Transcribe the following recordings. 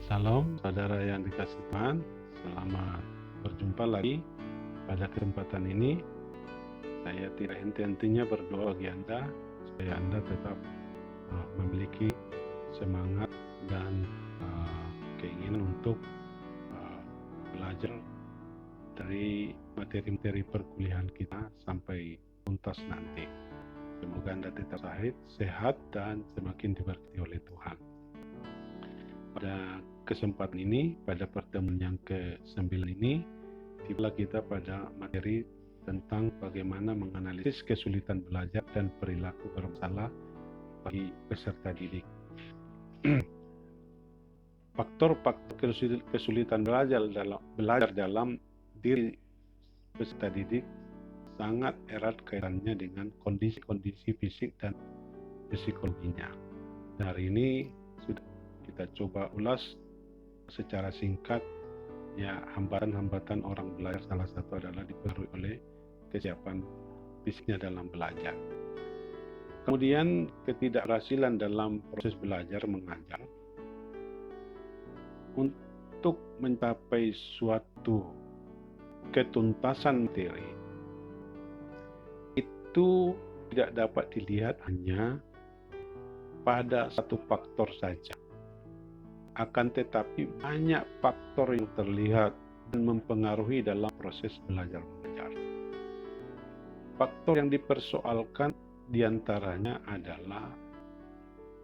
Salam saudara yang dikasih Tuhan, selamat berjumpa lagi. Pada kesempatan ini, saya tidak henti-hentinya berdoa bagi Anda, supaya Anda tetap memiliki semangat dan keinginan untuk belajar dari materi-materi perkuliahan kita sampai tuntas nanti. Semoga Anda tetap sehat dan semakin diberkati oleh Tuhan. Pada kesempatan ini, pada pertemuan yang ke-9 ini, tiba kita pada materi tentang bagaimana menganalisis kesulitan belajar dan perilaku bermasalah bagi peserta didik. Faktor-faktor kesulitan belajar dalam diri peserta didik sangat erat kaitannya dengan kondisi-kondisi fisik dan psikologinya. Hari ini sudah kita coba ulas secara singkat, ya, hambatan-hambatan orang belajar salah satu adalah dipengaruhi oleh kesiapan fisiknya dalam belajar. Kemudian ketidakberhasilan dalam proses belajar mengajar. Untuk mencapai suatu ketuntasan materi itu tidak dapat dilihat hanya pada satu faktor saja. Akan tetapi banyak faktor yang terlihat dan mempengaruhi dalam proses belajar mengajar. Faktor yang dipersoalkan diantaranya adalah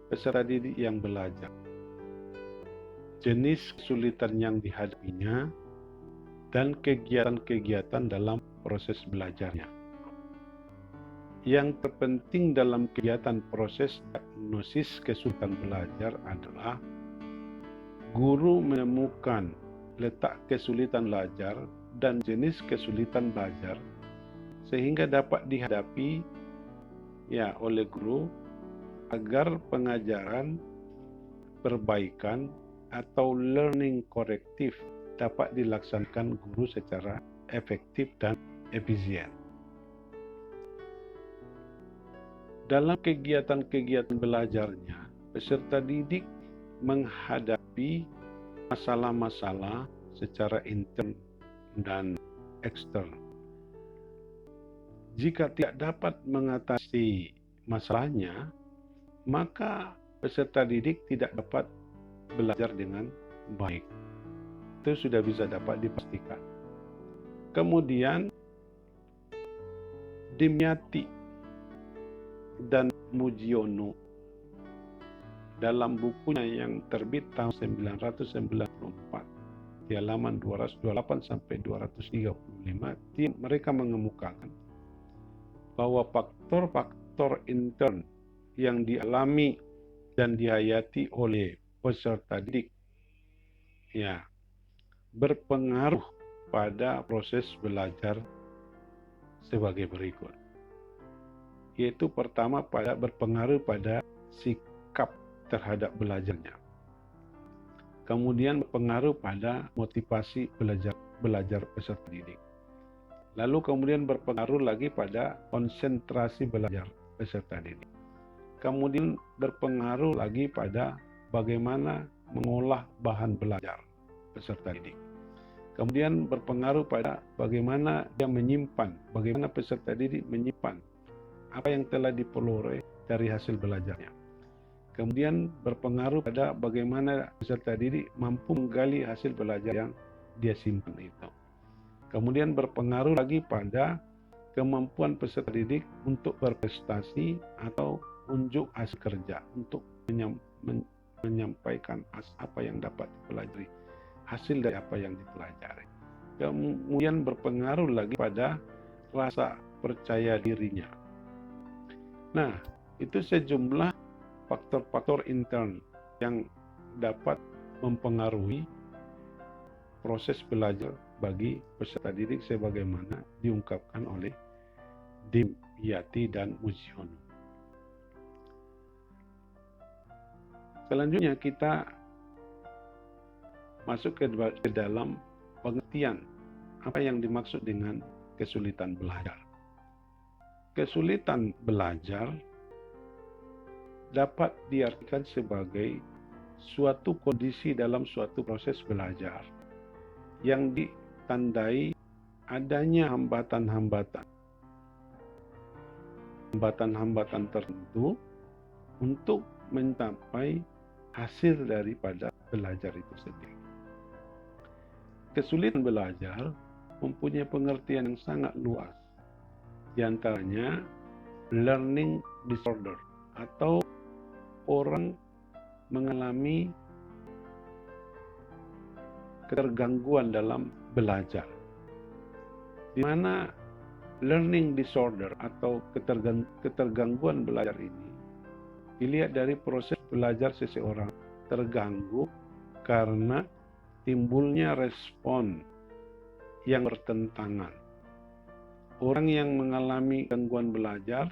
peserta didik yang belajar, jenis kesulitan yang dihadapinya, dan kegiatan-kegiatan dalam proses belajarnya. Yang terpenting dalam kegiatan proses diagnosis kesulitan belajar adalah guru menemukan letak kesulitan belajar dan jenis kesulitan belajar sehingga dapat dihadapi oleh guru agar pengajaran, perbaikan atau learning korektif dapat dilaksanakan guru secara efektif dan efisien. Dalam kegiatan-kegiatan belajarnya, peserta didik menghadapi masalah-masalah secara intern dan eksternal. Jika tidak dapat mengatasi masalahnya, maka peserta didik tidak dapat belajar dengan baik. Itu sudah bisa dapat dipastikan. Kemudian Dimyati dan Mujiono dalam bukunya yang terbit tahun 1994 di halaman 228 sampai 235, mereka mengemukakan bahwa faktor-faktor intern yang dialami dan dihayati oleh peserta didik berpengaruh pada proses belajar sebagai berikut. Yaitu pertama berpengaruh pada sikap terhadap belajarnya. Kemudian berpengaruh pada motivasi belajar peserta didik. Lalu kemudian berpengaruh lagi pada konsentrasi belajar peserta didik. Kemudian berpengaruh lagi pada bagaimana mengolah bahan belajar peserta didik. Kemudian berpengaruh pada bagaimana bagaimana peserta didik menyimpan apa yang telah diperoleh dari hasil belajarnya. Kemudian berpengaruh pada bagaimana peserta didik mampu menggali hasil belajar yang dia simpan itu. Kemudian berpengaruh lagi pada kemampuan peserta didik untuk berprestasi atau unjuk hasil kerja, untuk menyampaikan apa yang dapat dipelajari, hasil dari apa yang dipelajari. Kemudian berpengaruh lagi pada rasa percaya dirinya. Nah, itu sejumlah faktor-faktor intern yang dapat mempengaruhi proses belajar bagi peserta didik sebagaimana diungkapkan oleh Dimyati dan Mujiono. Selanjutnya kita masuk ke dalam pengertian apa yang dimaksud dengan kesulitan belajar. Kesulitan belajar dapat diartikan sebagai suatu kondisi dalam suatu proses belajar yang ditandai adanya hambatan-hambatan tertentu untuk mencapai hasil daripada belajar itu sendiri. Kesulitan belajar mempunyai pengertian yang sangat luas. Di antaranya learning disorder atau orang mengalami ketergangguan dalam belajar. Di mana learning disorder atau ketergangguan belajar ini dilihat dari proses belajar seseorang terganggu karena timbulnya respon yang bertentangan. Orang yang mengalami gangguan belajar,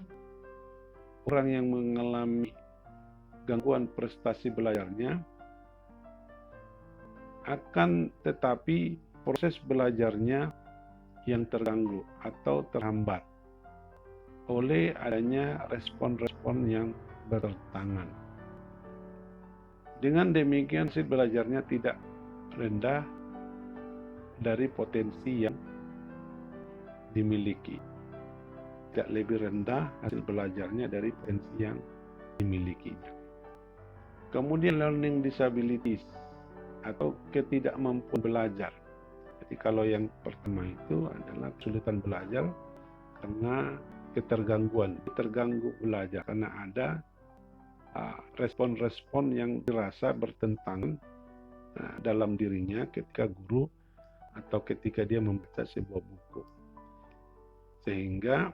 orang yang mengalami gangguan prestasi belajarnya, akan tetapi proses belajarnya yang terganggu atau terhambat oleh adanya respon-respon yang bertentangan. Dengan demikian hasil belajarnya tidak rendah dari potensi yang dimiliki. Tidak lebih rendah hasil belajarnya dari potensi yang dimilikinya. Kemudian learning disabilities atau ketidakmampuan belajar. Jadi kalau yang pertama itu adalah kesulitan belajar karena terganggu belajar karena ada respon-respon yang dirasa bertentangan dalam dirinya ketika guru atau ketika dia membaca sebuah buku, sehingga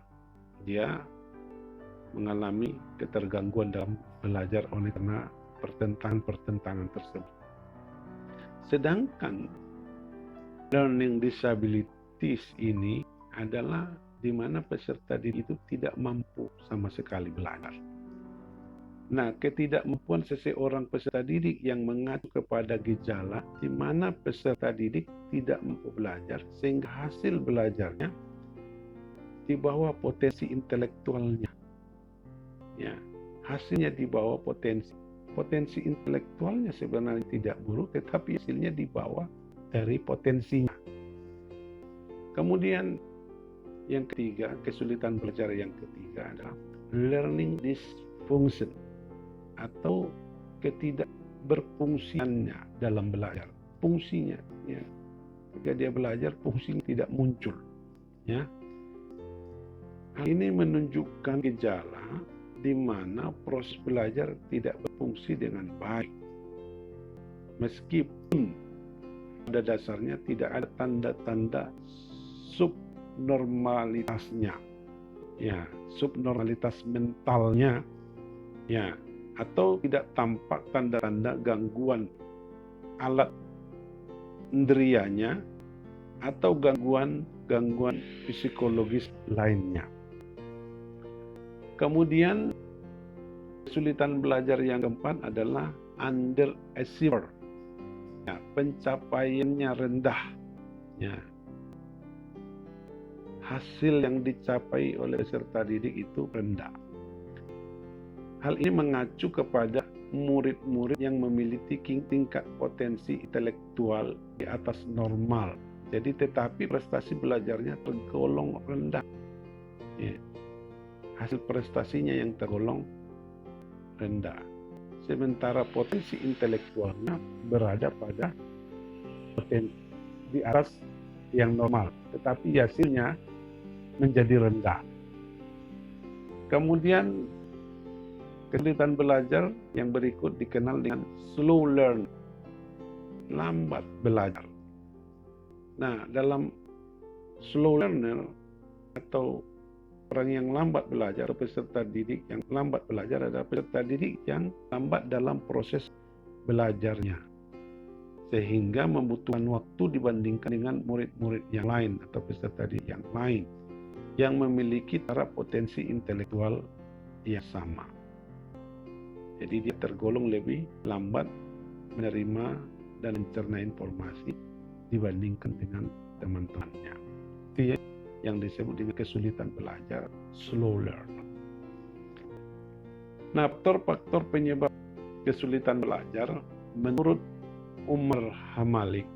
dia mengalami ketergangguan dalam belajar oleh karena pertentangan-pertentangan tersebut. Sedangkan learning disabilities ini adalah di mana peserta didik itu tidak mampu sama sekali belajar. Nah, ketidakmampuan seseorang peserta didik yang mengacu kepada gejala di mana peserta didik tidak mampu belajar sehingga hasil belajarnya di bawah potensi intelektualnya. Ya, hasilnya di bawah potensi intelektualnya sebenarnya tidak buruk, tetapi hasilnya di bawah dari potensinya. Kemudian yang ketiga, kesulitan belajar yang ketiga adalah learning dysfunction atau ketidakberfungsiannya dalam belajar. Fungsinya, ya, ketika dia belajar fungsinya tidak muncul. Ya, hal ini menunjukkan gejala di mana proses belajar tidak berfungsi dengan baik, meskipun pada dasarnya tidak ada tanda-tanda subnormalitasnya, ya, subnormalitas mentalnya, ya, atau tidak tampak tanda-tanda gangguan alat indrianya atau gangguan psikologis lainnya. Kemudian kesulitan belajar yang keempat adalah underachiever. Ya, pencapaiannya rendah. Ya. Hasil yang dicapai oleh peserta didik itu rendah. Hal ini mengacu kepada murid-murid yang memiliki tingkat potensi intelektual di atas normal. Jadi tetapi prestasi belajarnya tergolong rendah. Ya. Hasil prestasinya yang tergolong rendah. Sementara potensi intelektualnya berada pada potensi di atas yang normal, tetapi hasilnya menjadi rendah. Kemudian kesulitan belajar yang berikut dikenal dengan slow learn, lambat belajar. Nah, dalam slow learner atau orang yang lambat belajar atau peserta didik yang lambat belajar adalah peserta didik yang lambat dalam proses belajarnya, sehingga membutuhkan waktu dibandingkan dengan murid-murid yang lain atau peserta didik yang lain yang memiliki taraf potensi intelektual yang sama. Jadi dia tergolong lebih lambat menerima dan mencerna informasi dibandingkan dengan teman-temannya. Itu yang disebut dengan kesulitan belajar, slow learner. Nah, faktor-faktor penyebab kesulitan belajar Menurut Umar Hamalik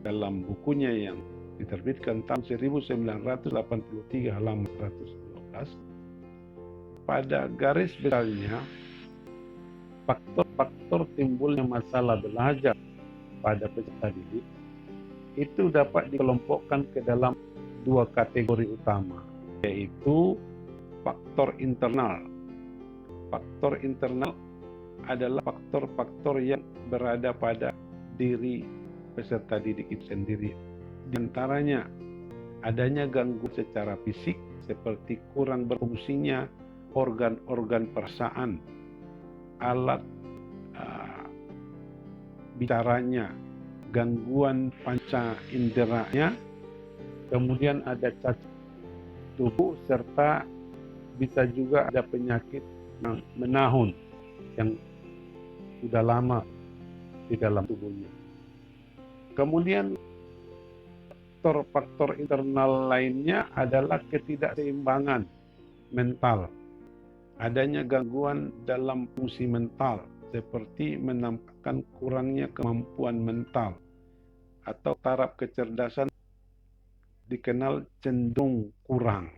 dalam bukunya yang diterbitkan tahun 1983 halaman 112, pada garis besarnya faktor-faktor timbulnya masalah belajar pada peserta didik itu dapat dikelompokkan ke dalam dua kategori utama, yaitu faktor internal. Faktor internal adalah faktor-faktor yang berada pada diri peserta didik itu sendiri. Di antaranya adanya gangguan secara fisik seperti kurang berfungsinya organ-organ perasaan, alat bicaranya, gangguan panca inderanya, kemudian ada cacat tubuh, serta bisa juga ada penyakit menahun yang sudah lama di dalam tubuhnya. Kemudian faktor-faktor internal lainnya adalah ketidakseimbangan mental. Adanya gangguan dalam fungsi mental seperti menampakkan kurangnya kemampuan mental atau taraf kecerdasan dikenal cenderung kurang.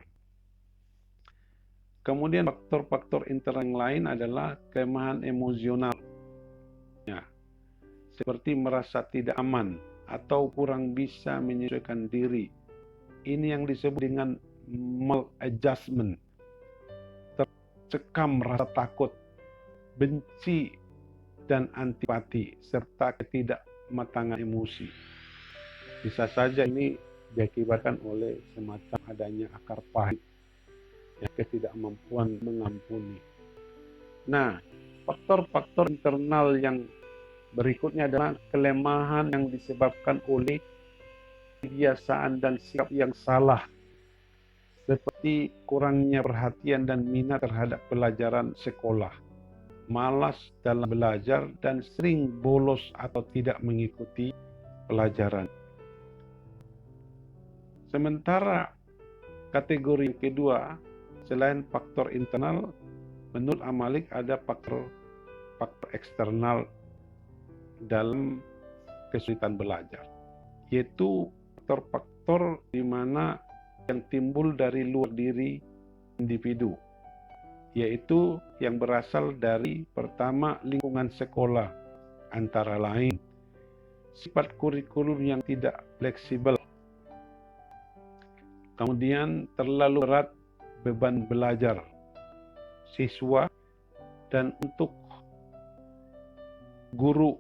Kemudian faktor-faktor internal yang lain adalah kelemahan emosional, ya, seperti merasa tidak aman atau kurang bisa menyesuaikan diri. Ini yang disebut dengan maladjustment, tercekam rasa takut, benci dan antipati, serta ketidakmatangan emosi. Bisa saja ini diakibatkan oleh semacam adanya akar pahit, ya, ketidakmampuan mengampuni. Nah, faktor-faktor internal yang berikutnya adalah kelemahan yang disebabkan oleh kebiasaan dan sikap yang salah, seperti kurangnya perhatian dan minat terhadap pelajaran sekolah, malas dalam belajar, dan sering bolos atau tidak mengikuti pelajaran. Sementara kategori yang kedua, selain faktor internal, menurut Hamalik ada faktor eksternal dalam kesulitan belajar, yaitu faktor-faktor di mana yang timbul dari luar diri individu, yaitu yang berasal dari pertama lingkungan sekolah, antara lain sifat kurikulum yang tidak fleksibel, kemudian terlalu berat beban belajar siswa dan untuk guru.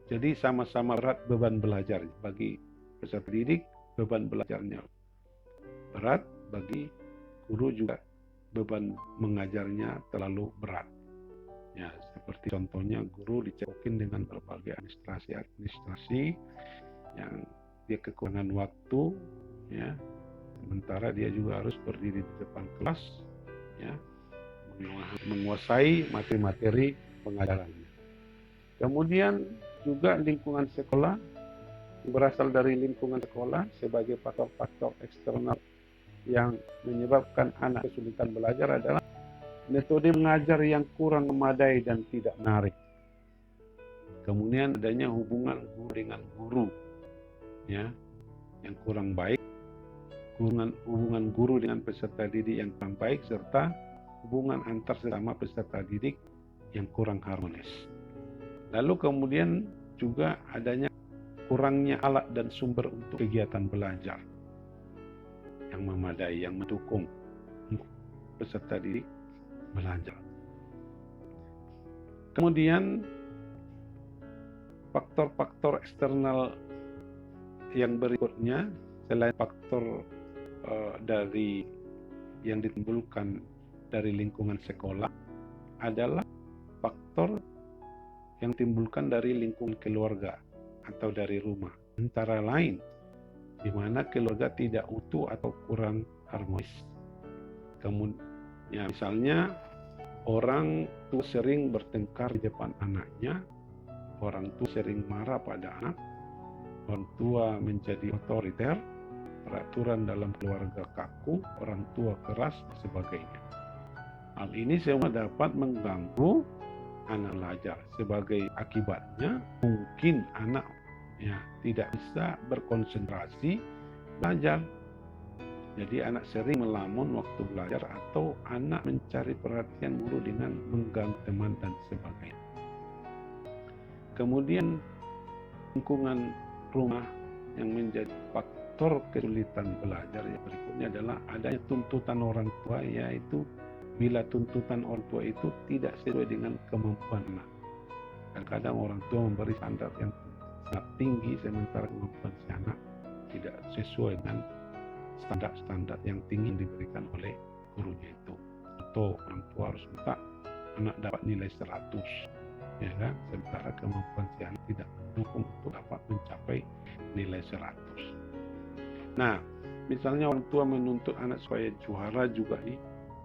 Jadi sama-sama berat beban belajar. Bagi peserta didik, beban belajarnya berat, bagi guru juga beban mengajarnya terlalu berat. Ya, seperti contohnya guru dicekokin dengan berbagai administrasi yang dia kekurangan waktu, ya. Sementara dia juga harus berdiri di depan kelas, ya, menguasai materi-materi pengajarannya. Kemudian juga lingkungan sekolah, berasal dari lingkungan sekolah sebagai faktor-faktor eksternal yang menyebabkan anak kesulitan belajar adalah metode mengajar yang kurang memadai dan tidak menarik. Kemudian adanya hubungan guru dengan guru, ya, yang kurang baik, hubungan guru dengan peserta didik yang kurang baik, serta hubungan antar sesama peserta didik yang kurang harmonis. Lalu kemudian juga adanya kurangnya alat dan sumber untuk kegiatan belajar yang memadai, yang mendukung peserta didik belajar. Kemudian faktor-faktor eksternal yang berikutnya selain faktor dari yang ditimbulkan dari lingkungan sekolah adalah faktor yang timbulkan dari lingkungan keluarga atau dari rumah, antara lain di mana keluarga tidak utuh atau kurang harmonis. Kemudian, ya, misalnya orang tua sering bertengkar di depan anaknya, orang tua sering marah pada anak, orang tua menjadi otoriter, peraturan dalam keluarga kaku, orang tua keras, dan sebagainya. Hal ini semua dapat mengganggu anak belajar. Sebagai akibatnya mungkin anak tidak bisa berkonsentrasi belajar. Jadi anak sering melamun waktu belajar atau anak mencari perhatian guru dengan mengganggu teman dan sebagainya. Kemudian lingkungan rumah yang menjadi faktor kesulitan belajar yang berikutnya adalah adanya tuntutan orang tua, yaitu bila tuntutan orang tua itu tidak sesuai dengan kemampuan anak. Kadang-kadang orang tua memberi standar yang sangat tinggi sementara kemampuan si anak tidak sesuai dengan standar-standar yang tinggi yang diberikan oleh gurunya itu. Atau orang tua harus minta anak dapat nilai 100, ya kan? Sementara kemampuan si anak tidak mendukung untuk dapat mencapai nilai 100. Nah, misalnya orang tua menuntut anak supaya juara juga di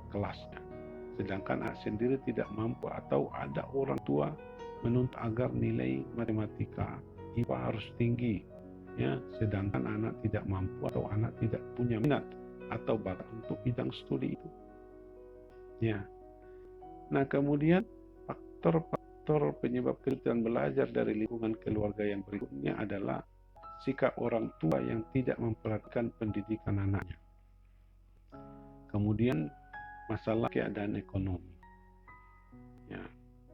kelasnya, sedangkan anak sendiri tidak mampu, atau ada orang tua menuntut agar nilai matematika IPA harus tinggi, ya, sedangkan anak tidak mampu atau anak tidak punya minat atau bakat untuk bidang studi itu. Ya. Nah, kemudian faktor penyebab kesulitan belajar dari lingkungan keluarga yang berikutnya adalah sikap orang tua yang tidak memperhatikan pendidikan anaknya. Kemudian masalah keadaan ekonomi. Ya,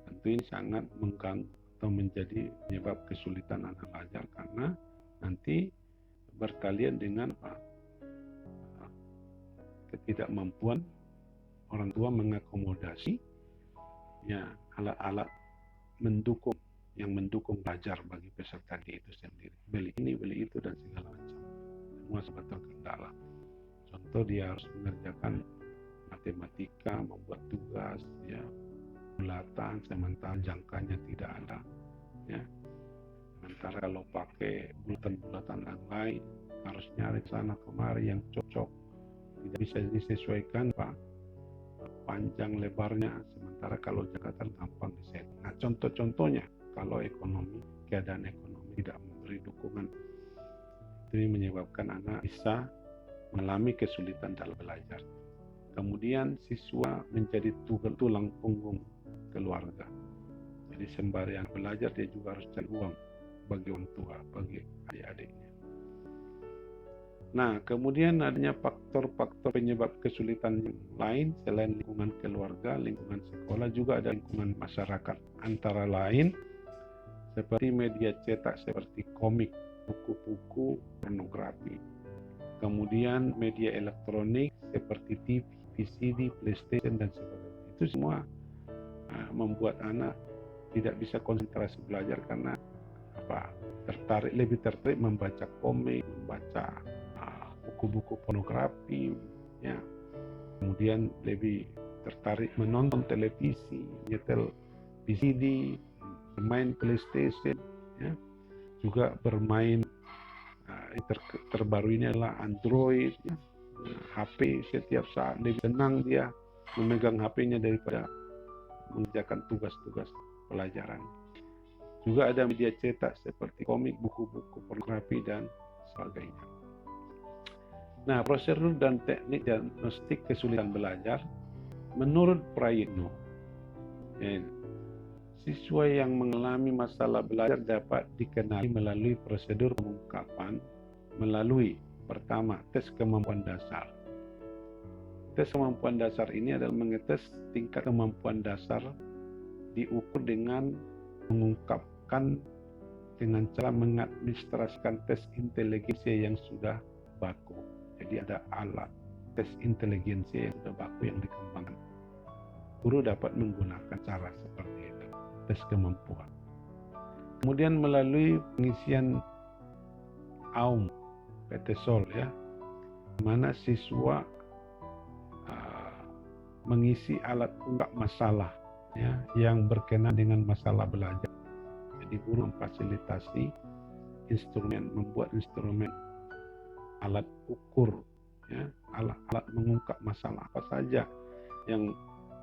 tentu ini sangat mengganggu atau menjadi penyebab kesulitan anak belajar, karena nanti berkalian dengan ketidakmampuan orang tua mengakomodasi alat-alat yang mendukung belajar bagi peserta didik itu sendiri. Beli ini, beli itu, dan segala macam. Semua sebatas kendala. Contoh, dia harus mengerjakan matematika, membuat tugas, ya, bulatan, sementara jangkanya tidak ada. Ya. Sementara kalau pakai bulatan-bulatan yang lain, harus nyari sana kemari yang cocok. Tidak bisa disesuaikan, Pak, panjang lebarnya, sementara kalau jangkauan gampang diset. Nah, contoh-contohnya kalau keadaan ekonomi tidak memberi dukungan, ini menyebabkan anak bisa mengalami kesulitan dalam belajar. Kemudian siswa menjadi tulang punggung keluarga. Jadi sembari anak belajar, dia juga harus cari uang bagi orang tua, bagi adik-adiknya. Nah, kemudian adanya faktor-faktor penyebab kesulitan yang lain selain lingkungan keluarga, lingkungan sekolah, juga ada lingkungan masyarakat. Antara lain seperti media cetak seperti komik, buku-buku, pornografi. Kemudian media elektronik seperti TV, VCD, PlayStation, dan sebagainya. Itu semua membuat anak tidak bisa konsentrasi belajar karena lebih tertarik membaca komik, membaca buku-buku pornografi, ya. Kemudian lebih tertarik menonton televisi, nyetel VCD, bermain PlayStation, ya. Juga bermain terbaru ini adalah Android, ya. HP setiap saat lebih tenang dia memegang HP-nya daripada mengerjakan tugas-tugas pelajaran. Juga ada media cetak seperti komik, buku-buku pornografi, dan sebagainya. Nah, prosedur dan teknik diagnostik kesulitan belajar menurut Prayitno, siswa yang mengalami masalah belajar dapat dikenali melalui prosedur pengungkapan melalui pertama, tes kemampuan dasar. Tes kemampuan dasar ini adalah mengetes tingkat kemampuan dasar diukur dengan mengungkapkan dengan cara mengadministrasikan tes inteligensia yang sudah baku. Jadi ada alat tes inteligensia yang sudah baku yang dikembangkan. Guru dapat menggunakan cara seperti itu, tes kemampuan. Kemudian melalui pengisian AUM, PTSOL, ya, mana siswa mengisi alat ungkap masalah, ya, yang berkenaan dengan masalah belajar. Jadi guru memfasilitasi membuat instrumen alat ukur, ya, alat mengungkap masalah apa saja yang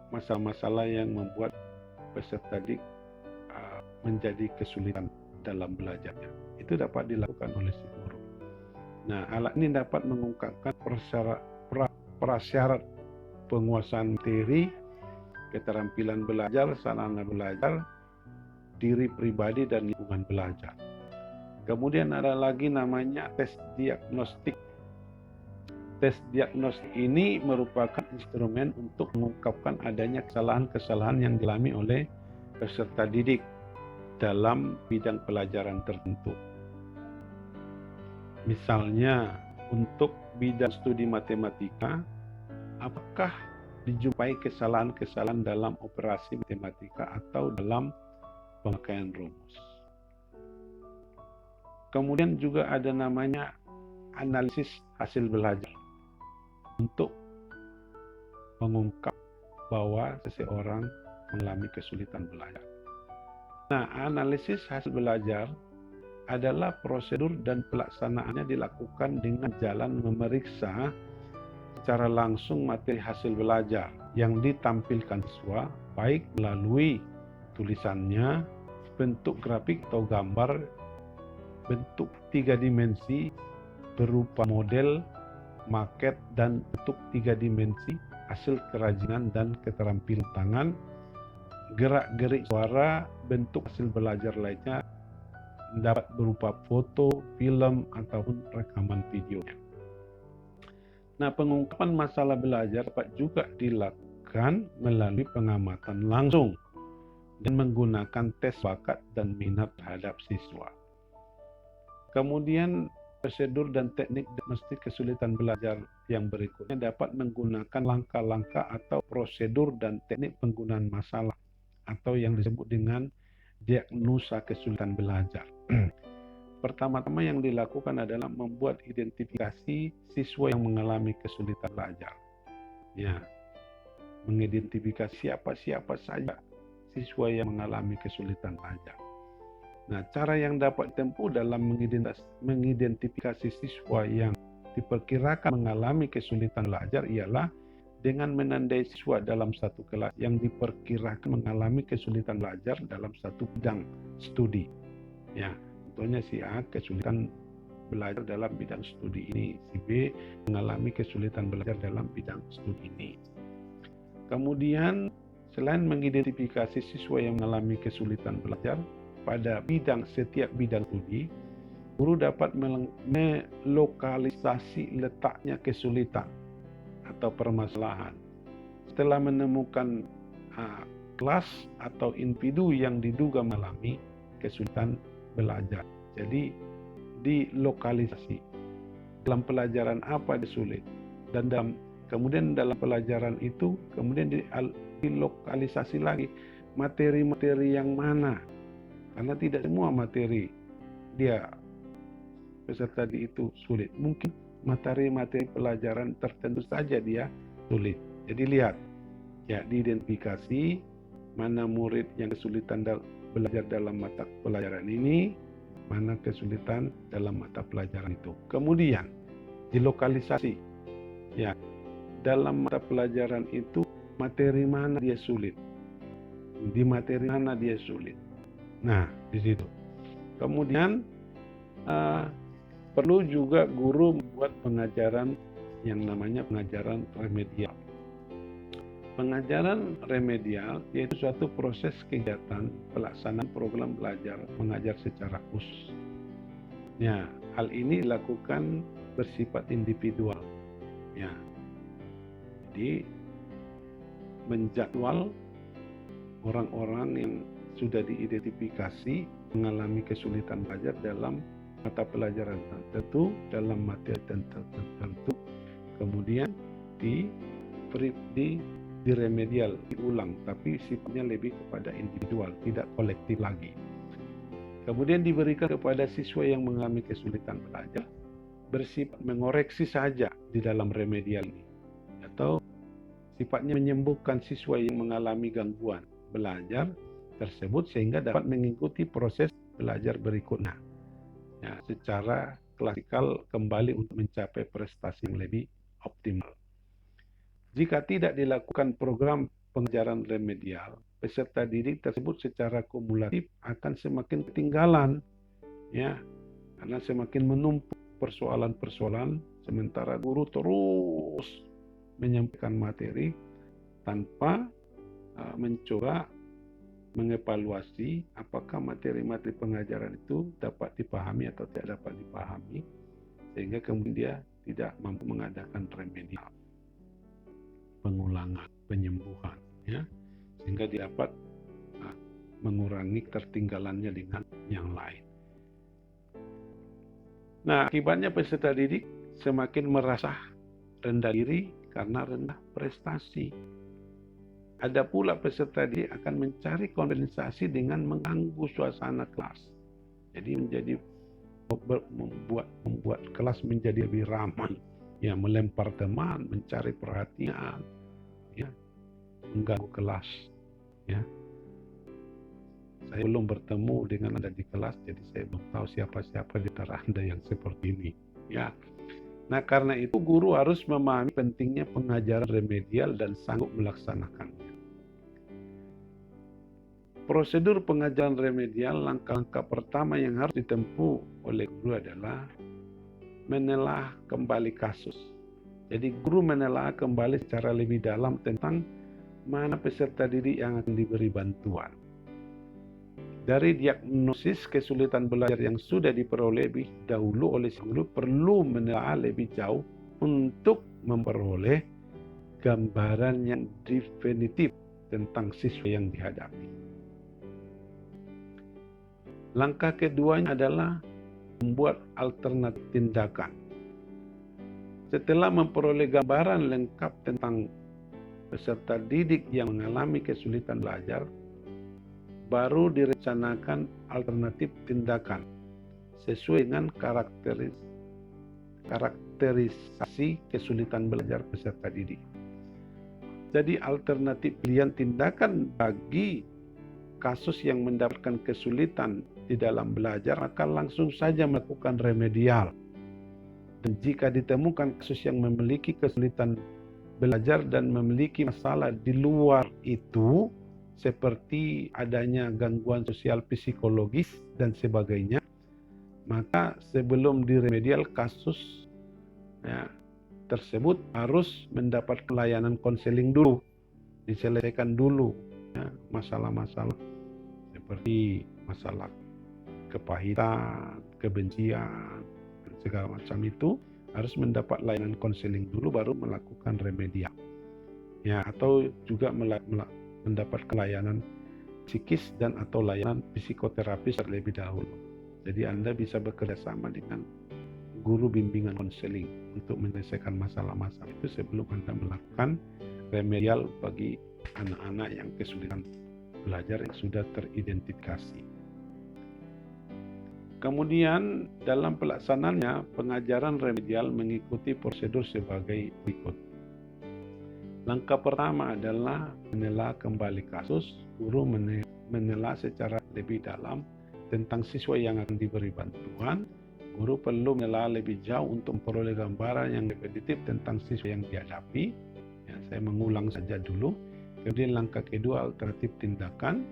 masalah-masalah yang membuat peserta didik menjadi kesulitan dalam belajarnya. Itu dapat dilakukan oleh si guru. Nah, alat ini dapat mengungkapkan prasyarat penguasaan materi, keterampilan belajar, sarana belajar, diri pribadi dan lingkungan belajar. Kemudian ada lagi namanya tes diagnostik. Tes diagnostik ini merupakan instrumen untuk mengungkapkan adanya kesalahan-kesalahan yang dialami oleh peserta didik dalam bidang pelajaran tertentu. Misalnya, untuk bidang studi matematika, apakah dijumpai kesalahan-kesalahan dalam operasi matematika atau dalam pemakaian rumus. Kemudian juga ada namanya analisis hasil belajar untuk mengungkap bahwa seseorang mengalami kesulitan belajar. Nah, analisis hasil belajar adalah prosedur dan pelaksanaannya dilakukan dengan jalan memeriksa secara langsung materi hasil belajar yang ditampilkan siswa, baik melalui tulisannya, bentuk grafik atau gambar, bentuk 3 dimensi berupa model, maket, dan bentuk 3 dimensi hasil kerajinan dan keterampilan tangan, gerak-gerik suara, bentuk hasil belajar lainnya dapat berupa foto, film, ataupun rekaman videonya. Nah, pengungkapan masalah belajar dapat juga dilakukan melalui pengamatan langsung dan menggunakan tes bakat dan minat terhadap siswa. Kemudian prosedur dan teknik diagnostik kesulitan belajar yang berikutnya dapat menggunakan langkah-langkah atau prosedur dan teknik penggunaan masalah atau yang disebut dengan diagnosa kesulitan belajar. Pertama-tama yang dilakukan adalah membuat identifikasi siswa yang mengalami kesulitan belajar. Ya, mengidentifikasi siapa-siapa saja siswa yang mengalami kesulitan belajar. Nah, cara yang dapat ditempuh dalam mengidentifikasi siswa yang diperkirakan mengalami kesulitan belajar ialah dengan menandai siswa dalam satu kelas yang diperkirakan mengalami kesulitan belajar dalam satu bidang studi. Ya, contohnya si A kesulitan belajar dalam bidang studi ini, si B mengalami kesulitan belajar dalam bidang studi ini. Kemudian, selain mengidentifikasi siswa yang mengalami kesulitan belajar pada setiap bidang studi, guru dapat melokalisasi letaknya kesulitan atau permasalahan. Setelah menemukan kelas atau individu yang diduga mengalami kesulitan belajar. Jadi dilokalisasi dalam pelajaran apa dia sulit, dan kemudian dalam pelajaran itu kemudian dilokalisasi lagi materi-materi yang mana, karena tidak semua materi dia peserta itu sulit. Mungkin materi-materi pelajaran tertentu saja dia sulit. Jadi lihat, ya, diidentifikasi mana murid yang kesulitan belajar dalam mata pelajaran ini, mana kesulitan dalam mata pelajaran itu. Kemudian dilokalisasi, ya, dalam mata pelajaran itu materi mana dia sulit, di materi mana dia sulit. Nah, di situ. Kemudian perlu juga guru membuat pengajaran yang namanya pengajaran remedial. Pengajaran remedial yaitu suatu proses kegiatan pelaksanaan program belajar mengajar secara khusus. Ya, hal ini dilakukan bersifat individual. Ya, jadi menjadwal orang-orang yang sudah diidentifikasi mengalami kesulitan belajar dalam mata pelajaran tertentu, dalam materi tertentu, kemudian di remedial, diulang, tapi sifatnya lebih kepada individual, tidak kolektif lagi. Kemudian diberikan kepada siswa yang mengalami kesulitan belajar, bersifat mengoreksi saja di dalam remedial ini, atau sifatnya menyembuhkan siswa yang mengalami gangguan belajar tersebut sehingga dapat mengikuti proses belajar berikutnya, ya, secara klasikal kembali untuk mencapai prestasi yang lebih optimal. Jika tidak dilakukan program pengajaran remedial, peserta didik tersebut secara kumulatif akan semakin ketinggalan, ya, karena semakin menumpuk persoalan-persoalan sementara guru terus menyampaikan materi tanpa mencoba mengevaluasi apakah materi-materi pengajaran itu dapat dipahami atau tidak dapat dipahami, sehingga kemudian dia tidak mampu mengadakan remedial, pengulangan, penyembuhan, ya, sehingga dia dapat mengurangi ketertinggalannya dengan yang lain. Nah, akibatnya peserta didik semakin merasa rendah diri karena rendah prestasi. Ada pula peserta didik akan mencari kompensasi dengan mengganggu suasana kelas. Jadi membuat kelas menjadi lebih ramai, ya, melempar teman, mencari perhatian, ya, mengganggu kelas, ya. Saya belum bertemu dengan Anda di kelas, jadi saya belum tahu siapa-siapa di antara Anda yang seperti ini, ya. Nah, karena itu guru harus memahami pentingnya pengajaran remedial dan sanggup melaksanakannya. Prosedur pengajaran remedial, langkah-langkah pertama yang harus ditempuh oleh guru adalah menelaah kembali kasus. Jadi guru menelaah kembali secara lebih dalam tentang mana peserta didik yang akan diberi bantuan. Dari diagnosis kesulitan belajar yang sudah diperoleh lebih dahulu oleh si guru, perlu menelaah lebih jauh untuk memperoleh gambaran yang definitif tentang siswa yang dihadapi. Langkah keduanya adalah membuat alternatif tindakan. Setelah memperoleh gambaran lengkap tentang peserta didik yang mengalami kesulitan belajar, baru direncanakan alternatif tindakan sesuai dengan karakterisasi kesulitan belajar peserta didik. Jadi alternatif pilihan tindakan bagi kasus yang mendapatkan kesulitan di dalam belajar, maka langsung saja melakukan remedial. Dan jika ditemukan kasus yang memiliki kesulitan belajar dan memiliki masalah di luar itu, seperti adanya gangguan sosial psikologis dan sebagainya, maka sebelum diremedial kasus, ya, tersebut harus mendapat pelayanan konseling dulu, diselesaikan dulu, ya, masalah-masalah seperti masalah kepahitan, kebencian, dan segala macam itu harus mendapat layanan konseling dulu baru melakukan remedial, ya, atau juga mendapat layanan psikis dan atau layanan psikoterapis terlebih dahulu. Jadi Anda bisa bekerja sama dengan guru bimbingan konseling untuk menyelesaikan masalah-masalah itu sebelum Anda melakukan remedial bagi anak-anak yang kesulitan belajar yang sudah teridentifikasi. Kemudian dalam pelaksanaannya, pengajaran remedial mengikuti prosedur sebagai berikut. Langkah pertama adalah menelaah kembali kasus. Guru menelaah secara lebih dalam tentang siswa yang akan diberi bantuan. Guru perlu menelaah lebih jauh untuk memperoleh gambaran yang definitif tentang siswa yang dihadapi. Ya, saya mengulang saja dulu. Kemudian langkah kedua, alternatif tindakan.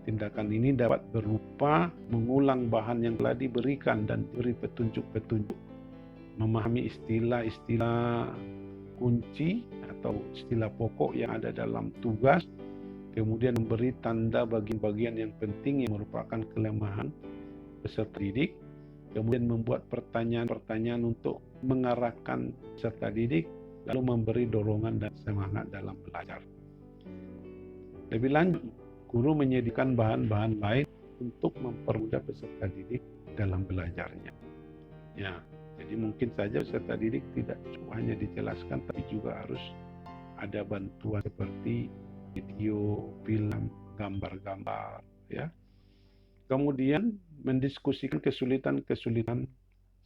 Tindakan ini dapat berupa mengulang bahan yang telah diberikan dan diberi petunjuk-petunjuk. Memahami istilah-istilah kunci atau istilah pokok yang ada dalam tugas, kemudian memberi tanda bagian-bagian yang penting yang merupakan kelemahan peserta didik, kemudian membuat pertanyaan-pertanyaan untuk mengarahkan peserta didik, lalu memberi dorongan dan semangat dalam belajar. Lebih lanjut, guru menyediakan bahan-bahan lain untuk mempermudah peserta didik dalam belajarnya. Ya, jadi mungkin saja peserta didik tidak hanya dijelaskan, tapi juga harus ada bantuan seperti video, film, gambar-gambar, ya. Kemudian mendiskusikan kesulitan-kesulitan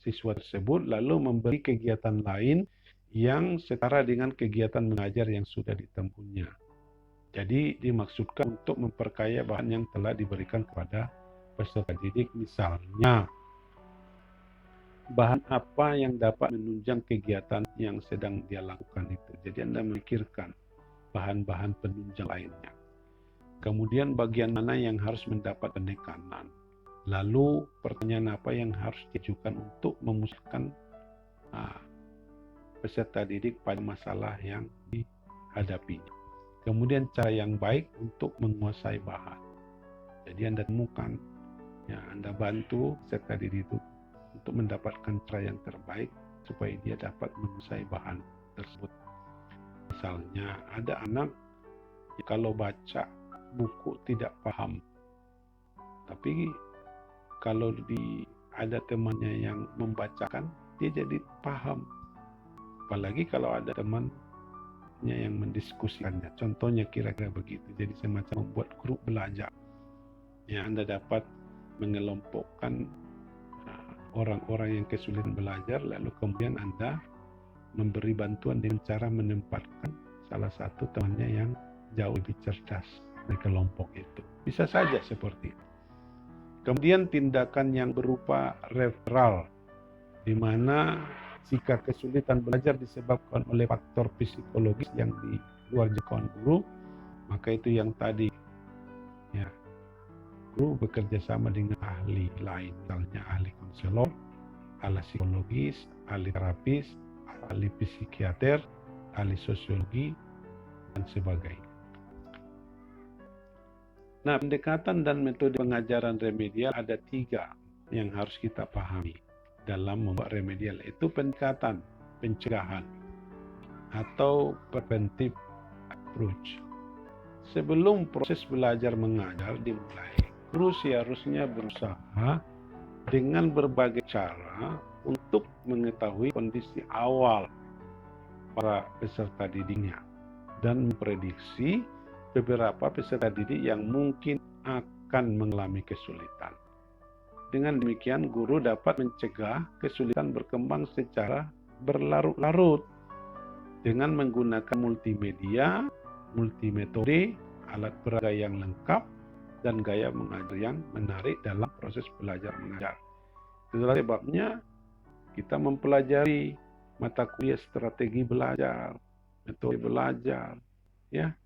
siswa tersebut, lalu memberi kegiatan lain yang setara dengan kegiatan mengajar yang sudah ditempuhnya. Jadi dimaksudkan untuk memperkaya bahan yang telah diberikan kepada peserta didik, misalnya bahan apa yang dapat menunjang kegiatan yang sedang dia lakukan itu. Jadi Anda memikirkan bahan-bahan penunjang lainnya. Kemudian bagian mana yang harus mendapat penekanan. Lalu pertanyaan apa yang harus diajukan untuk memusatkan peserta didik pada masalah yang dihadapinya. Kemudian cara yang baik untuk menguasai bahan. Jadi Anda temukan, ya Anda bantu peserta didik itu untuk mendapatkan cara yang terbaik supaya dia dapat menguasai bahan tersebut. Misalnya ada anak kalau baca buku tidak paham, tapi kalau ada temannya yang membacakan, dia jadi paham. Apalagi kalau ada temannya yang mendiskusikannya. Contohnya kira-kira begitu. Jadi semacam membuat grup belajar. Ya, Anda dapat mengelompokkan orang-orang yang kesulitan belajar, lalu kemudian Anda memberi bantuan dengan cara menempatkan salah satu temannya yang jauh lebih cerdas di kelompok itu. Bisa saja seperti itu. Kemudian tindakan yang berupa referral, di mana jika kesulitan belajar disebabkan oleh faktor psikologis yang di luar jangkauan guru, maka itu yang tadi, ya, guru bekerja sama dengan ahli lain, misalnya ahli konselor, ahli psikologis, ahli terapis, ahli psikiater, ahli sosiologi, dan sebagainya. Nah, pendekatan dan metode pengajaran remedial ada 3 yang harus kita pahami dalam membuat remedial. Itu pendekatan pencegahan atau preventive approach. Sebelum proses belajar mengajar dimulai, guru seharusnya berusaha dengan berbagai cara untuk mengetahui kondisi awal para peserta didiknya dan memprediksi beberapa peserta didik yang mungkin akan mengalami kesulitan. Dengan demikian, guru dapat mencegah kesulitan berkembang secara berlarut-larut dengan menggunakan multimedia, multimetode, alat peraga yang lengkap, dan gaya mengajar yang menarik dalam proses belajar mengajar. Itulah sebabnya kita mempelajari mata kuliah strategi belajar, metode belajar, ya,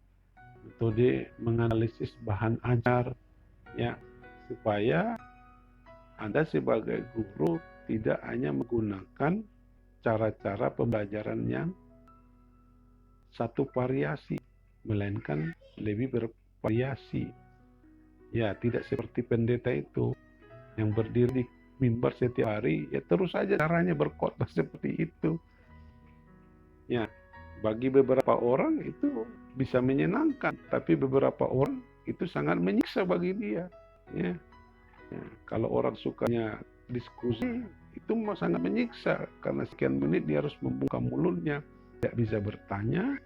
metode menganalisis bahan ajar, ya, supaya Anda sebagai guru tidak hanya menggunakan cara-cara pembelajaran yang satu variasi, melainkan lebih bervariasi. Ya, tidak seperti pendeta itu yang berdiri di mimbar setiap hari, ya terus saja caranya berkhotbah seperti itu. Ya, bagi beberapa orang itu bisa menyenangkan, tapi beberapa orang itu sangat menyiksa bagi dia. Ya, kalau orang sukanya diskusi, itu sangat menyiksa karena sekian menit dia harus membuka mulutnya, tidak bisa bertanya,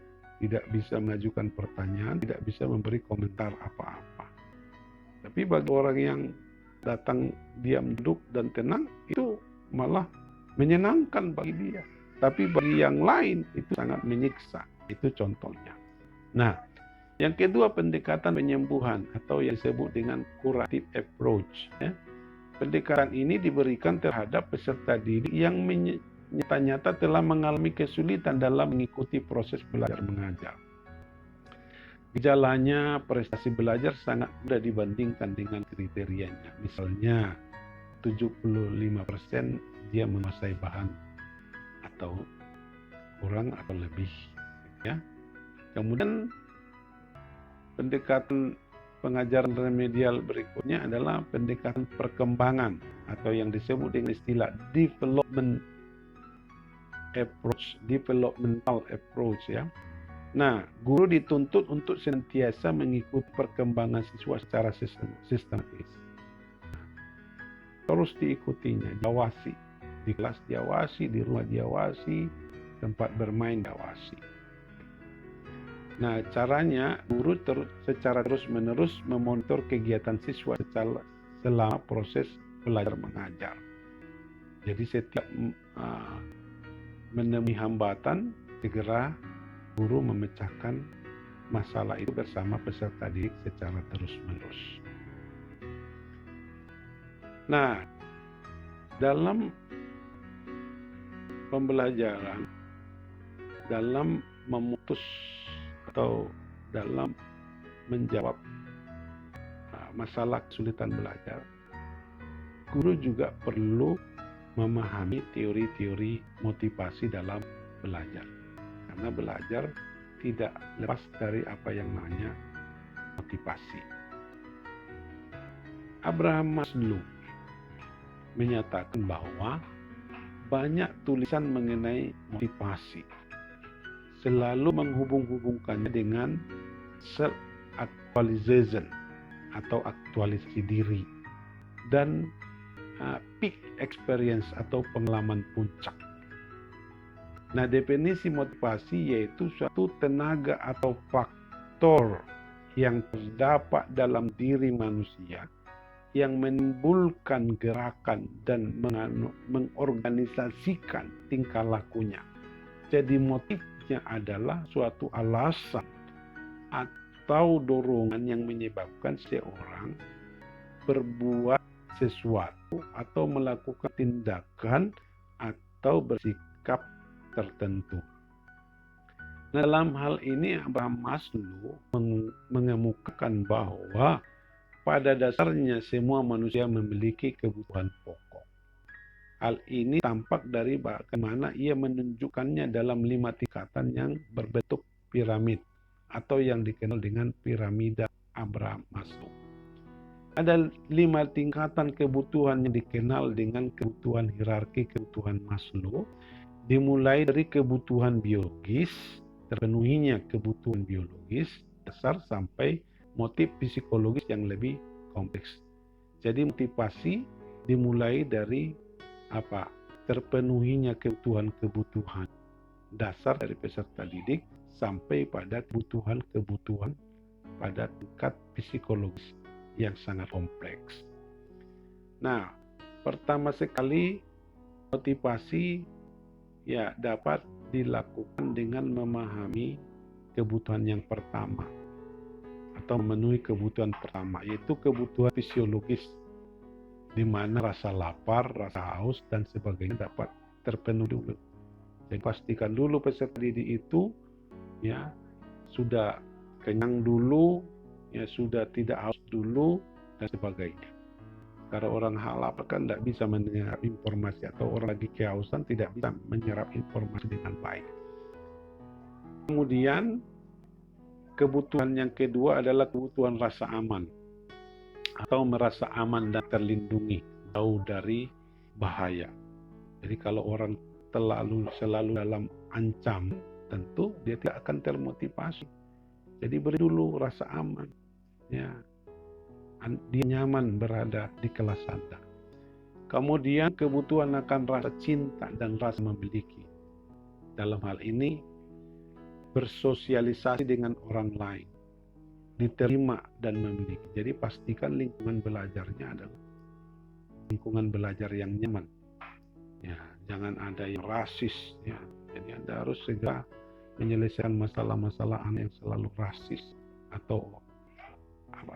tidak bisa mengajukan pertanyaan, tidak bisa memberi komentar apa-apa. Tapi bagi orang yang datang diam duduk dan tenang, itu malah menyenangkan bagi dia. Tapi bagi yang lain itu sangat menyiksa. Itu contohnya. Nah, yang kedua pendekatan penyembuhan atau yang disebut dengan curative approach. Ya. Pendekatan ini diberikan terhadap peserta didik yang nyata-nyata telah mengalami kesulitan dalam mengikuti proses belajar mengajar. Gejalanya prestasi belajar sangat mudah dibandingkan dengan kriterianya. Misalnya 75% dia menguasai bahan atau kurang atau lebih, ya. Kemudian pendekatan pengajaran remedial berikutnya adalah pendekatan perkembangan atau yang disebut dengan istilah developmental approach, ya. Nah, guru dituntut untuk senantiasa mengikuti perkembangan siswa secara sistematis. Terus diikutinya, diawasi. Di kelas diawasi, di rumah diawasi, tempat bermain diawasi. Nah, caranya guru secara terus-menerus memonitor kegiatan siswa selama proses belajar mengajar. Jadi setiap menemui hambatan, segera guru memecahkan masalah itu bersama peserta didik secara terus-menerus. Nah, dalam pembelajaran, dalam memutus atau dalam menjawab masalah kesulitan belajar, guru juga perlu memahami teori-teori motivasi dalam belajar. Karena belajar tidak lepas dari apa yang namanya motivasi. Abraham Maslow menyatakan bahwa banyak tulisan mengenai motivasi selalu menghubung-hubungkannya dengan self-actualization atau aktualisasi diri dan peak experience atau pengalaman puncak. Nah, definisi motivasi yaitu suatu tenaga atau faktor yang terdapat dalam diri manusia yang menimbulkan gerakan dan mengorganisasikan tingkah lakunya. Jadi motifnya adalah suatu alasan atau dorongan yang menyebabkan seorang berbuat sesuatu atau melakukan tindakan atau bersikap tertentu. Nah, dalam hal ini Abraham Maslow mengemukakan bahwa pada dasarnya semua manusia memiliki kebutuhan pokok. Hal ini tampak dari bagaimana ia menunjukkannya dalam 5 tingkatan yang berbentuk piramid atau yang dikenal dengan piramida Abraham Maslow. Ada 5 tingkatan kebutuhan yang dikenal dengan kebutuhan hierarki kebutuhan Maslow, dimulai dari kebutuhan biologis, terpenuhinya kebutuhan biologis dasar sampai motif psikologis yang lebih kompleks. Jadi motivasi dimulai dari terpenuhinya kebutuhan dasar dari peserta didik sampai pada kebutuhan pada tingkat psikologis yang sangat kompleks. Nah, pertama sekali motivasi dapat dilakukan dengan memahami kebutuhan yang pertama atau memenuhi kebutuhan pertama, yaitu kebutuhan fisiologis, di mana rasa lapar, rasa haus dan sebagainya dapat terpenuhi dulu. Jadi pastikan dulu peserta didik itu sudah kenyang dulu, sudah tidak haus dulu dan sebagainya. Karena orang lapar kan tidak bisa mendengar informasi, atau orang lagi kehausan tidak bisa menyerap informasi dengan baik. Kemudian kebutuhan yang kedua adalah kebutuhan rasa aman atau merasa aman dan terlindungi, jauh dari bahaya. Jadi kalau orang selalu dalam ancaman, tentu dia tidak akan termotivasi. Jadi beri dulu rasa aman, dia nyaman berada di kelas Anda. Kemudian kebutuhan akan rasa cinta dan rasa memiliki. Dalam hal ini bersosialisasi dengan orang lain, diterima dan memiliki. Jadi pastikan lingkungan belajarnya adalah lingkungan belajar yang nyaman. Jangan ada yang rasis. Jadi Anda harus segera menyelesaikan masalah-masalah yang selalu rasis atau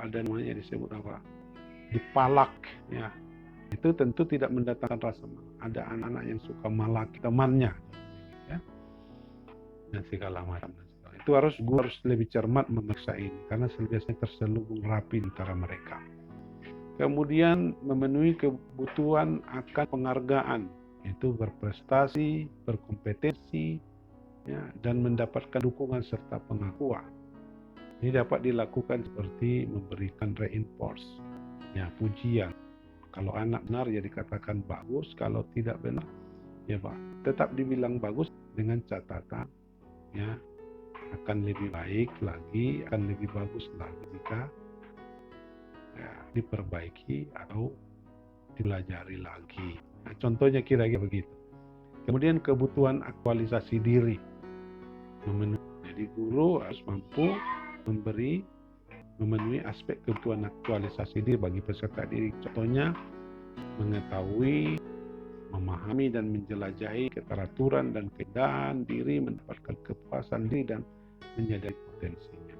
ada namanya disebut dipalak, itu tentu tidak mendatangkan rasa malu. Ada anak-anak yang suka malak temannya, dan segala macam. Itu harus lebih cermat memeriksa ini, karena biasanya terselubung rapi antara mereka. Kemudian memenuhi kebutuhan akan penghargaan, yaitu berprestasi, berkompetensi, dan mendapatkan dukungan serta pengakuan. Ini dapat dilakukan seperti memberikan reinforce, pujian. Kalau anak benar ya dikatakan bagus, kalau tidak benar tetap dibilang bagus dengan catatan akan lebih baik lagi, akan lebih bagus lagi jika diperbaiki atau dipelajari lagi. Nah, contohnya kira-kira begitu. Kemudian kebutuhan aktualisasi diri. Jadi guru harus mampu memenuhi aspek kebutuhan aktualisasi diri bagi peserta didik. Contohnya mengetahui, memahami dan menjelajahi keteraturan dan keindahan diri, mendapatkan kepuasan diri dan menyadari potensinya.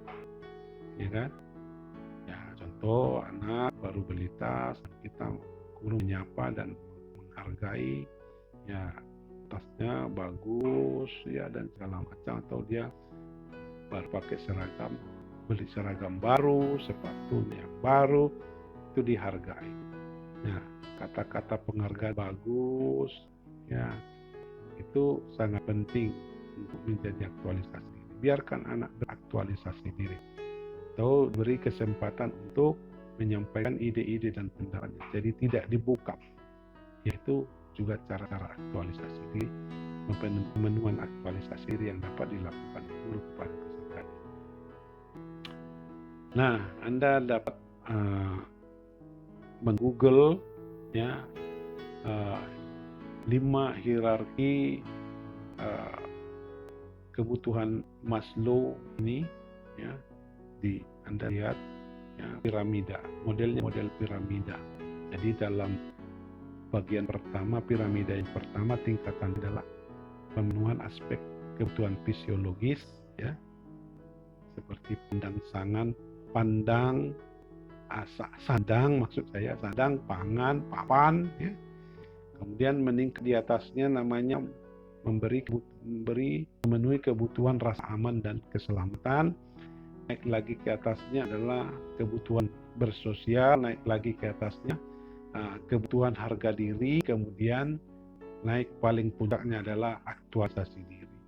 Contoh anak baru balita, kita guru menyapa dan menghargai, tasnya bagus dan segala macam, atau dia baru pakai seragam, beli seragam baru, sepatu yang baru, itu dihargai. Kata-kata penghargaan bagus, itu sangat penting untuk menjadi aktualisasi. biarkan anak beraktualisasi diri, atau beri kesempatan untuk menyampaikan ide-ide dan pendapatnya. Jadi tidak dibuka. Yaitu juga cara-cara aktualisasi diri, pemenuhan aktualisasi diri yang dapat dilakukan guru kepada peserta didik. Nah, Anda dapat menggoogle ya 5 hierarki kebutuhan Maslow ini ya, Anda lihat ya, piramida, modelnya model piramida. Jadi dalam bagian pertama, piramida yang pertama tingkatan adalah pemenuhan aspek kebutuhan fisiologis ya, seperti sandang, pangan, papan ya. Kemudian meningkat di atasnya namanya memenuhi kebutuhan rasa aman dan keselamatan. Naik lagi ke atasnya adalah kebutuhan bersosial, naik lagi ke atasnya kebutuhan harga diri, kemudian naik paling puncaknya adalah aktualisasi diri.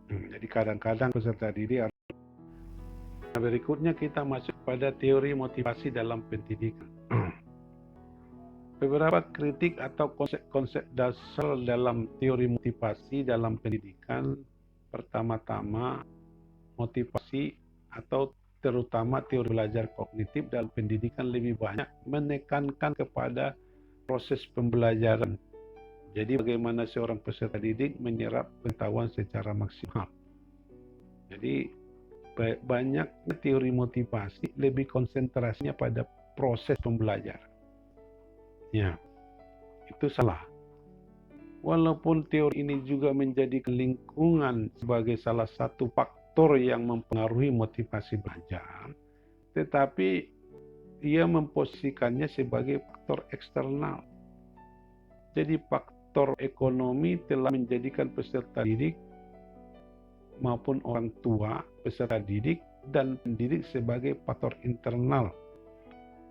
Jadi kadang-kadang peserta didik. Berikutnya kita masuk pada teori motivasi dalam pendidikan. Beberapa kritik atau konsep-konsep dasar dalam teori motivasi dalam pendidikan. Pertama-tama, motivasi atau terutama teori belajar kognitif dalam pendidikan lebih banyak menekankan kepada proses pembelajaran. Jadi bagaimana seorang peserta didik menyerap pengetahuan secara maksimal. Jadi banyak teori motivasi lebih konsentrasinya pada proses pembelajaran. Ya, itu salah. Walaupun teori ini juga menjadikan lingkungan sebagai salah satu faktor yang mempengaruhi motivasi belajar, tetapi ia memposisikannya sebagai faktor eksternal. Jadi faktor ekonomi telah menjadikan peserta didik maupun orang tua, peserta didik dan pendidik sebagai faktor internal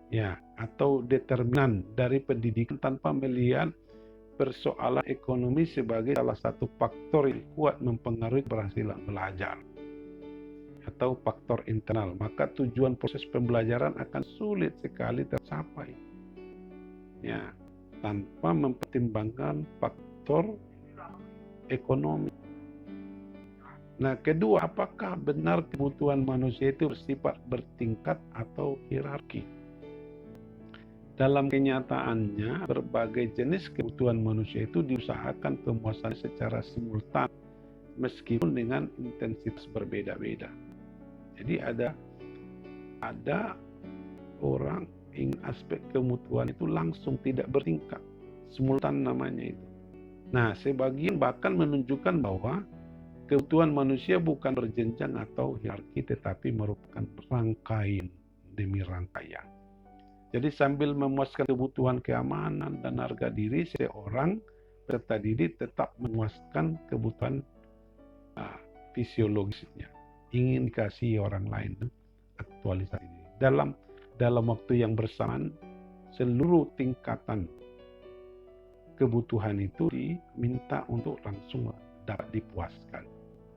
ya, atau determinan dari pendidikan tanpa melihat persoalan ekonomi sebagai salah satu faktor yang kuat mempengaruhi keberhasilan belajar atau faktor internal. Maka tujuan proses pembelajaran akan sulit sekali tercapai ya, tanpa mempertimbangkan faktor ekonomi. Nah, kedua, apakah benar kebutuhan manusia itu bersifat bertingkat atau hierarki? Dalam kenyataannya, berbagai jenis kebutuhan manusia itu diusahakan pemuasan secara simultan, meskipun dengan intensitas berbeda-beda. Jadi ada orang ingin aspek kebutuhan itu langsung tidak bertingkat, simultan namanya itu. Nah, sebagian bahkan menunjukkan bahwa kebutuhan manusia bukan berjenjang atau hierarki, tetapi merupakan rangkaian demi rangkaian. Jadi sambil memuaskan kebutuhan keamanan dan harga diri, seorang peserta didik tetap memuaskan kebutuhan fisiologisnya. Ingin dikasihi orang lain, aktualisasi diri. Dalam waktu yang bersamaan, seluruh tingkatan kebutuhan itu diminta untuk langsung dapat dipuaskan.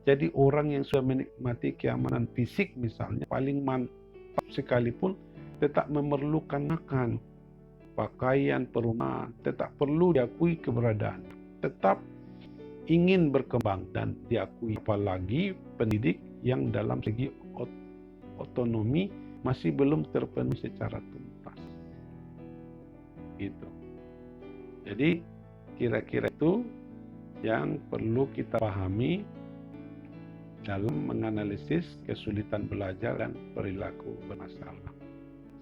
Jadi orang yang sudah menikmati keamanan fisik misalnya, paling mantap sekalipun, tetap memerlukan makan, pakaian, perumahan, tetap perlu diakui keberadaan, tetap ingin berkembang dan diakui. Apalagi pendidik yang dalam segi otonomi masih belum terpenuhi secara tuntas. Gitu. Jadi kira-kira itu yang perlu kita pahami dalam menganalisis kesulitan belajar dan perilaku bermasalah.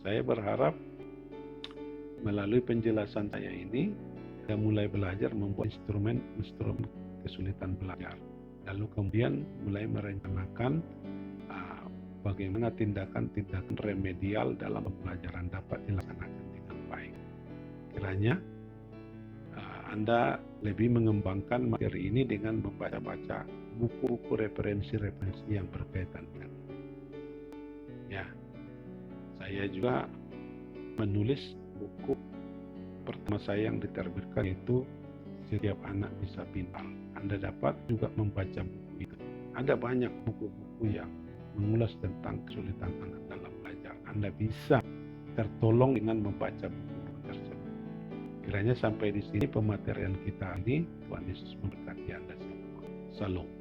Saya berharap melalui penjelasan saya ini, kita mulai belajar membuat instrumen kesulitan belajar. Lalu kemudian mulai merencanakan bagaimana tindakan-tindakan remedial dalam pembelajaran dapat dilaksanakan dengan baik. Kiranya Anda lebih mengembangkan materi ini dengan membaca-baca buku-buku referensi-referensi yang berkaitan dengan ini. Ya, saya juga menulis buku pertama saya yang diterbitkan, yaitu Setiap Anak Bisa Pintar. Anda dapat juga membaca buku itu. Ada banyak buku-buku buku yang mengulas tentang kesulitan anak dalam belajar. Anda bisa tertolong dengan membaca buku-buku tersebut. Kiranya sampai di sini pematerian kita ini. Tuhan Yesus memberkati Anda semua. Salam.